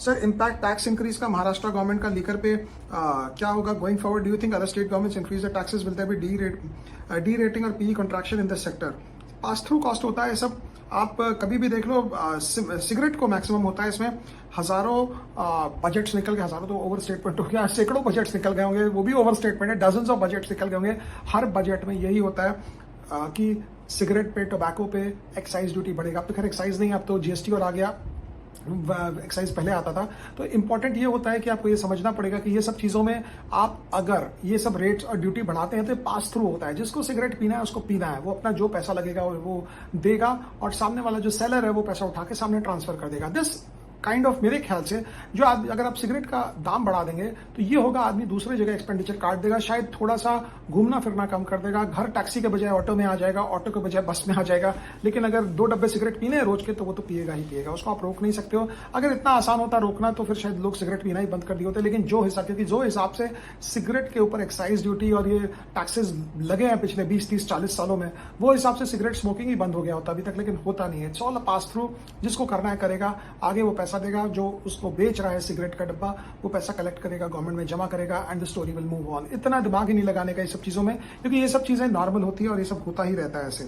Sir, impact tax increase का Maharashtra government का liquor पे क्या होगा going forward? Do you think other state governments increase the taxes? Will there be derating or PE contraction in this sector? Pass through cost होता है सब। आप कभी भी देख लो, सिगरेट को मैक्सिमम होता है इसमें हजारों बजट्स निकल गए, हजारों तो ओवर स्टेटमेंट हो गया, सैकड़ों बजट्स निकल गए होंगे, वो भी ओवर स्टेटमेंट है, डजन्स ऑफ बजट्स निकल गए होंगे। हर बजट में यही होता है कि सिगरेट पे, टोबैको पे एक्साइज ड्यूटी बढ़ेगा। अब तो खैर एक्साइज नहीं, अब तो जीएसटी और आ गया, एक्साइज पहले आता था। तो इंपॉर्टेंट ये होता है कि आपको ये समझना पड़ेगा कि ये सब चीजों में आप अगर ये सब रेट्स और ड्यूटी बढ़ाते हैं तो पास थ्रू होता है। जिसको सिगरेट पीना है उसको पीना है, वो अपना जो पैसा लगेगा वो देगा और सामने वाला जो सेलर है वो पैसा उठा के सामने ट्रांसफर कर देगा। दिस काइंड ऑफ, मेरे ख्याल से जो अगर आप सिगरेट का दाम बढ़ा देंगे तो ये होगा, आदमी दूसरे जगह एक्सपेंडिचर काट देगा, शायद थोड़ा सा घूमना फिरना कम कर देगा, घर टैक्सी के बजाय ऑटो में आ जाएगा, ऑटो के बजाय बस में आ जाएगा। लेकिन अगर 2 डब्बे सिगरेट पीने हैं रोज के तो वो तो पिएगा ही पिएगा, उसको आप रोक नहीं सकते हो। अगर इतना आसान होता रोकना तो फिर शायद लोग सिगरेट पीना ही बंद कर दिए होते। लेकिन जो हिसाब से सिगरेट के ऊपर एक्साइज ड्यूटी और ये टैक्सेस लगे हैं पिछले 20, 30, 40 सालों में, वो हिसाब से सिगरेट स्मोकिंग ही बंद हो गया होता अभी तक, लेकिन होता नहीं है। It's all a pass through, जिसको करना है करेगा, आगे वो पैसा देगा, जो उसको बेच रहा है सिगरेट का डब्बा वो पैसा कलेक्ट करेगा, गवर्नमेंट में जमा करेगा and the story will move on. इतना दिमाग ही नहीं लगाने का ये सब चीजों में, क्योंकि ये सब चीजें नॉर्मल होती है और ये सब होता ही रहता है ऐसे।